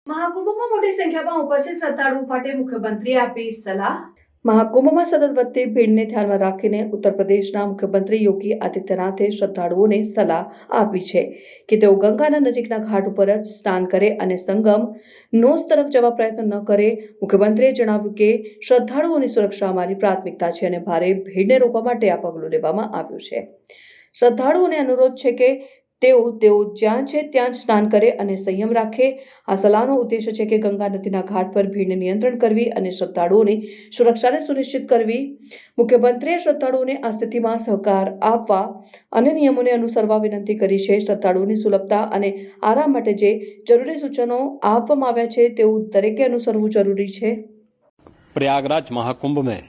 મહાકુંભમાં મોટી સંખ્યામાં ઉપસ્થિત શ્રદ્ધાળુઓ માટે મુખ્યમંત્રીએ આપી સલાહ। મહાકુંભમાં સતત વધતી ભીડને ધ્યાનમાં રાખીને ઉત્તર પ્રદેશના મુખ્યમંત્રી યોગી આદિત્યનાથે શ્રદ્ધાળુઓને સલાહ આપી છે કે તેઓ ગંગાના નજીકના ઘાટ ઉપર જ સ્નાન કરે અને સંગમ નોસ તરફ જવા પ્રયત્ન ન કરે। મુખ્યમંત્રીએ જણાવ્યું કે શ્રદ્ધાળુઓની સુરક્ષા અમારી પ્રાથમિકતા છે અને ભારે ભીડને રોકવા માટે આ પગલું લેવામાં આવ્યું છે। શ્રદ્ધાળુઓને અનુરોધ છે કે તેઓ જ્યાં છે ત્યાં જ સ્નાન કરે અને સંયમ રાખે। આ સલાહનો ઉદ્દેશ્ય છે કે ગંગા નદીના ઘાટ પર ભીડને નિયંત્રણ કરવી અને શ્રદ્ધાળુઓની સુરક્ષાને સુનિશ્ચિત કરવી। મુખ્યમંત્રીએ શ્રદ્ધાળુઓને આ સ્થિતિમાં સહકાર આપવા અને નિયમોને અનુસરવા વિનંતી કરી છે। શ્રદ્ધાળુઓની સુલભતા અને આરામ માટે જે જરૂરી સૂચનો આપવામાં આવ્યા છે તેવું દરેકે અનુસરવું જરૂરી છે। प्रयागराज महाकुंभ में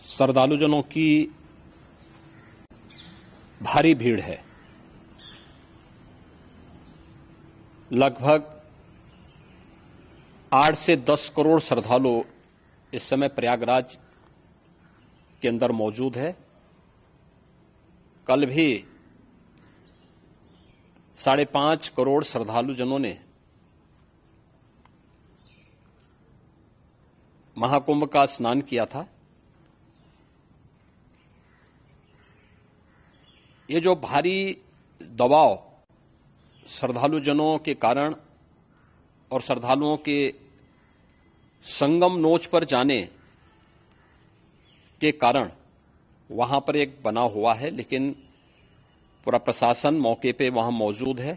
श्रद्धालुजनों की भारी भीड़ है। लगभग 8 से 10 करोड़ श्रद्धालु इस समय प्रयागराज के अंदर मौजूद है। कल भी 5.5 करोड़ श्रद्धालुजनों ने महाकुंभ का स्नान किया था। ये जो भारी दबाव श्रद्धालुजनों के कारण और श्रद्धालुओं के संगम नोच पर जाने के कारण वहां पर एक बना हुआ है, लेकिन पूरा प्रशासन मौके पे वहां मौजूद है।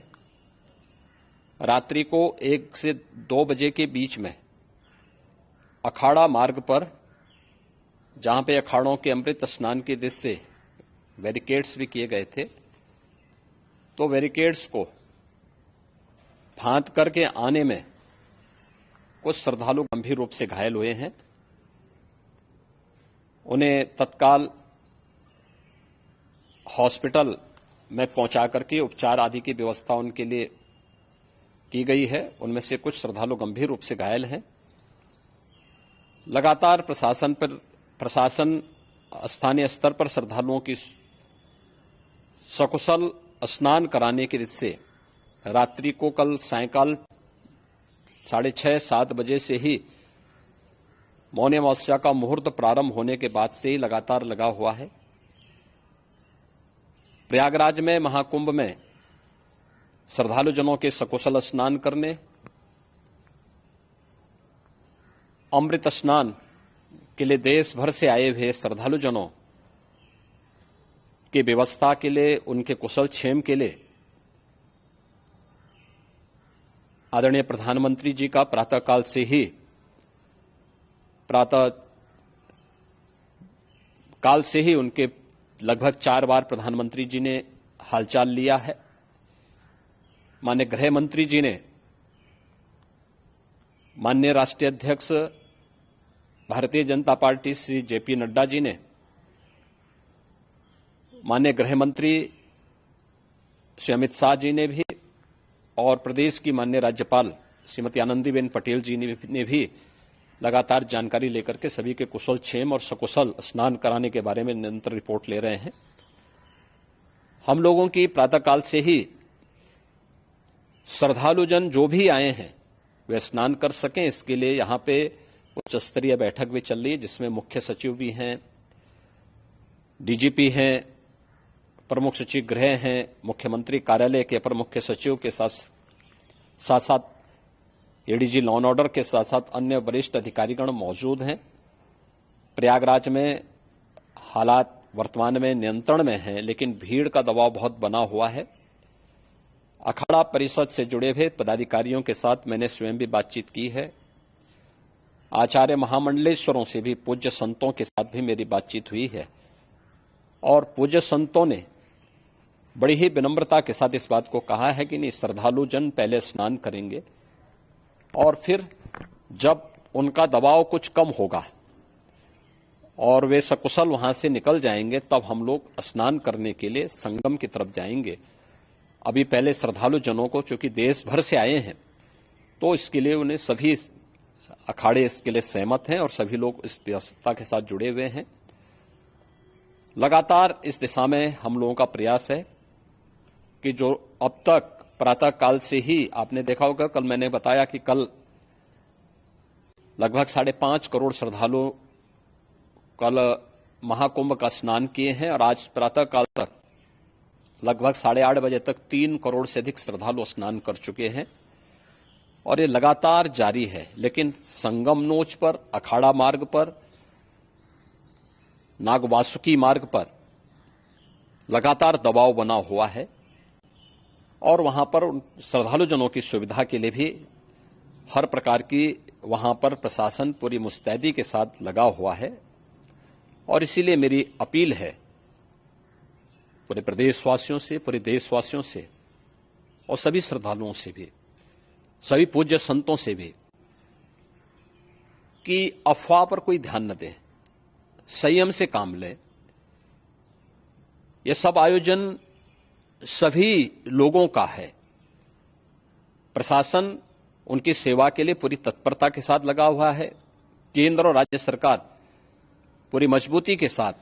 रात्रि को 1 से 2 बजे के बीच में अखाड़ा मार्ग पर, जहां पे अखाड़ों के अमृत स्नान के दृश्य से बैरिकेड्स भी किए गए थे, तो बैरिकेड्स को फांद करके आने में कुछ श्रद्धालु गंभीर रूप से घायल हुए हैं। उन्हें तत्काल हॉस्पिटल में पहुंचा करके उपचार आदि की व्यवस्था उनके लिए की गई है। उनमें से कुछ श्रद्धालु गंभीर रूप से घायल हैं। लगातार प्रशासन स्थानीय स्तर पर श्रद्धालुओं की सकुशल स्नान कराने के दृष्टि से रात्रि को कल सायंकाल 6:30-7 बजे से ही मौनी अमावस्या का मुहूर्त प्रारंभ होने के बाद से ही लगातार लगा हुआ है। प्रयागराज में महाकुंभ में श्रद्धालुजनों के सकुशल स्नान करने, अमृत स्नान के लिए देश भर से आए हुए श्रद्धालुजनों की व्यवस्था के लिए, उनके कुशल क्षेम के लिए आदरणीय प्रधानमंत्री जी का प्रातःकाल से ही उनके लगभग 4 बार प्रधानमंत्री जी ने हालचाल लिया है। माननीय गृह मंत्री जी ने, माननीय राष्ट्रीय अध्यक्ष भारतीय जनता पार्टी श्री जेपी नड्डा जी ने, माननीय गृह मंत्री श्री अमित शाह जी ने भी, और प्रदेश की माननीय राज्यपाल श्रीमती आनंदीबेन पटेल जी ने भी लगातार जानकारी लेकर के सभी के कुशल क्षेम और सकुशल स्नान कराने के बारे में निरंतर रिपोर्ट ले रहे हैं। हम लोगों की प्रातःकाल से ही श्रद्धालुजन जो भी आए हैं वे स्नान कर सकें, इसके लिए यहां पे उच्च स्तरीय बैठक भी चल रही है, जिसमें मुख्य सचिव भी हैं, डीजीपी हैं, प्रमुख सचिव गृह हैं, मुख्यमंत्री कार्यालय के अपर मुख्य सचिव के साथ एडीजी लॉ एंड ऑर्डर के साथ साथ अन्य वरिष्ठ अधिकारीगण मौजूद हैं। प्रयागराज में हालात वर्तमान में नियंत्रण में हैं, लेकिन भीड़ का दबाव बहुत बना हुआ है। अखाड़ा परिषद से जुड़े हुए पदाधिकारियों के साथ मैंने स्वयं भी बातचीत की है। आचार्य महामंडलेश्वरों से भी, पूज्य संतों के साथ भी मेरी बातचीत हुई है, और पूज्य संतों ने बड़ी ही विनम्रता के साथ इस बात को कहा है कि नहीं, श्रद्धालु जन पहले स्नान करेंगे और फिर जब उनका दबाव कुछ कम होगा और वे सकुशल वहां से निकल जाएंगे, तब हम लोग स्नान करने के लिए संगम की तरफ जाएंगे। अभी पहले श्रद्धालु जनों को, चूंकि देश भर से आए हैं, तो इसके लिए उन्हें सभी अखाड़े इसके लिए सहमत हैं और सभी लोग इस व्यवस्था के साथ जुड़े हुए हैं। लगातार इस दिशा में हम लोगों का प्रयास है कि जो अब तक प्रातः काल से ही आपने देखा होगा, कल मैंने बताया कि कल लगभग 5.5 करोड़ श्रद्धालु कल महाकुंभ का स्नान किए हैं और आज प्रातः काल तक लगभग 8:30 बजे तक 3 करोड़ से अधिक श्रद्धालु स्नान कर चुके हैं और ये लगातार जारी है। लेकिन संगम नोच पर, अखाड़ा मार्ग पर, नागवासुकी मार्ग पर लगातार दबाव बना हुआ है और वहां पर श्रद्धालुजनों की सुविधा के लिए भी हर प्रकार की वहां पर प्रशासन पूरी मुस्तैदी के साथ लगा हुआ है। और इसीलिए मेरी अपील है पूरे प्रदेशवासियों से, पूरे देशवासियों से और सभी श्रद्धालुओं से भी, सभी पूज्य संतों से भी कि अफवाह पर कोई ध्यान न दें, संयम से काम लें। यह सब आयोजन सभी लोगों का है। प्रशासन उनकी सेवा के लिए पूरी तत्परता के साथ लगा हुआ है। केंद्र और राज्य सरकार पूरी मजबूती के साथ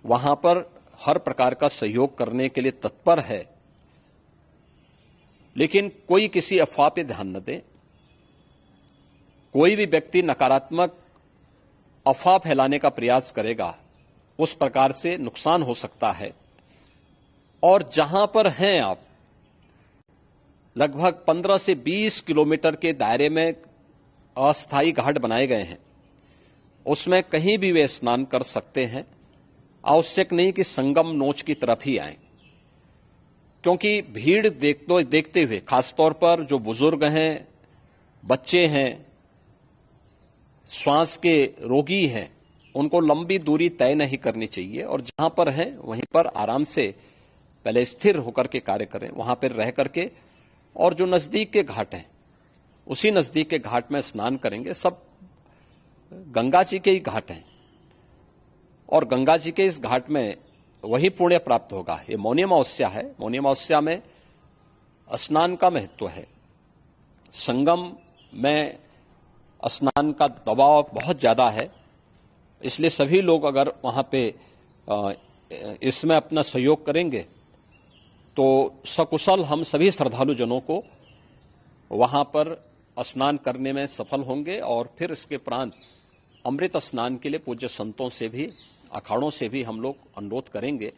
वहां पर हर प्रकार का सहयोग करने के लिए तत्पर है। लेकिन कोई किसी अफवाह पर ध्यान न दे। कोई भी व्यक्ति नकारात्मक अफवाह फैलाने का प्रयास करेगा, उस प्रकार से नुकसान हो सकता है। और जहां पर हैं आप, लगभग 15 से 20 किलोमीटर के दायरे में अस्थायी घाट बनाए गए हैं, उसमें कहीं भी वे स्नान कर सकते हैं। आवश्यक नहीं कि संगम नोच की तरफ ही आएं, क्योंकि भीड़ देखते हुए, खासतौर पर जो बुजुर्ग हैं, बच्चे हैं, श्वास के रोगी हैं, उनको लंबी दूरी तय नहीं करनी चाहिए और जहां पर हैं वहीं पर आराम से पहले स्थिर होकर के कार्य करें, वहां पर रह करके। और जो नजदीक के घाट हैं, उसी नजदीक के घाट में स्नान करेंगे। सब गंगा जी के ही घाट हैं और गंगा जी के इस घाट में वही पुण्य प्राप्त होगा। ये मौनी अमावस्या है। मौनी अमावस्या में स्नान का महत्व है। संगम में स्नान का दबाव बहुत ज्यादा है, इसलिए सभी लोग अगर वहां पे इसमें अपना सहयोग करेंगे तो सकुशल हम सभी श्रद्धालु जनों को वहां पर स्नान करने में सफल होंगे। और फिर इसके उपरांत अमृत स्नान के लिए पूज्य संतों से भी, अखाड़ों से भी हम लोग अनुरोध करेंगे।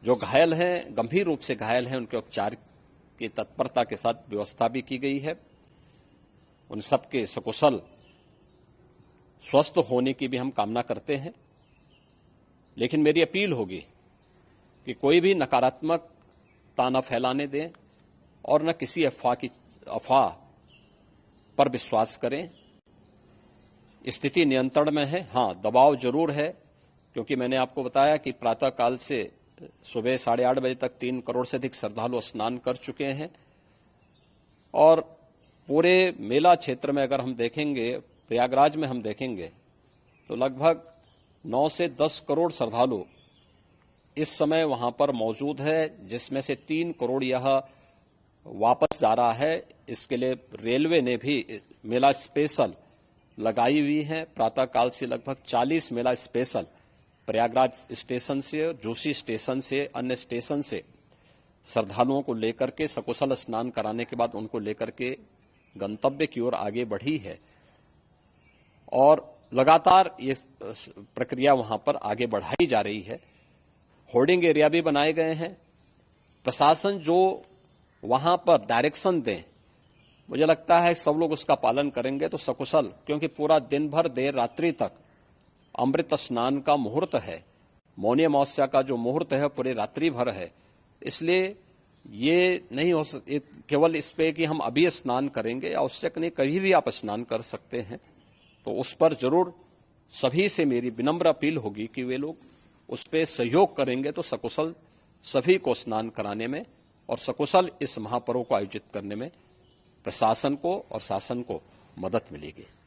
जो घायल हैं, गंभीर रूप से घायल हैं, उनके उपचार की तत्परता के साथ व्यवस्था भी की गई है। उन सबके सकुशल स्वस्थ होने की भी हम कामना करते हैं। लेकिन मेरी अपील होगी कि कोई भी नकारात्मकता न फैलाने दें और न किसी अफवाह पर विश्वास करें। स्थिति नियंत्रण में है। हां, दबाव जरूर है, क्योंकि मैंने आपको बताया कि प्रातः काल से सुबह 8:30 बजे तक 3 करोड़ से अधिक श्रद्धालु स्नान कर चुके हैं। और पूरे मेला क्षेत्र में अगर हम देखेंगे, प्रयागराज में हम देखेंगे, तो लगभग 9 से 10 करोड़ श्रद्धालु इस समय वहां पर मौजूद है, जिसमें से 3 करोड़ यह वापस जा रहा है। इसके लिए रेलवे ने भी मेला स्पेशल लगाई हुई है। प्रातः काल से लगभग 40 मेला स्पेशल प्रयागराज स्टेशन से, जोशी स्टेशन से, अन्य स्टेशन से श्रद्धालुओं को लेकर के सकुशल स्नान कराने के बाद उनको लेकर के गंतव्य की ओर आगे बढ़ी है। और लगातार ये प्रक्रिया वहां पर आगे बढ़ाई जा रही है। होर्डिंग एरिया भी बनाए गए हैं। प्रशासन जो वहां पर डायरेक्शन दें, मुझे लगता है सब लोग उसका पालन करेंगे तो सकुशल, क्योंकि पूरा दिन भर देर रात्रि तक अमृत स्नान का मुहूर्त है। मौनी अमावस्या का जो मुहूर्त है पूरे रात्रि भर है। इसलिए ये नहीं हो केवल इस पे कि हम अभी स्नान करेंगे, आवश्यक नहीं, कभी भी आप स्नान कर सकते हैं। तो उस पर जरूर सभी से मेरी विनम्र अपील होगी कि वे लोग उस पर सहयोग करेंगे तो सकुशल सभी को स्नान कराने में और सकुशल इस महापर्व को आयोजित करने में प्रशासन को और शासन को मदद मिलेगी।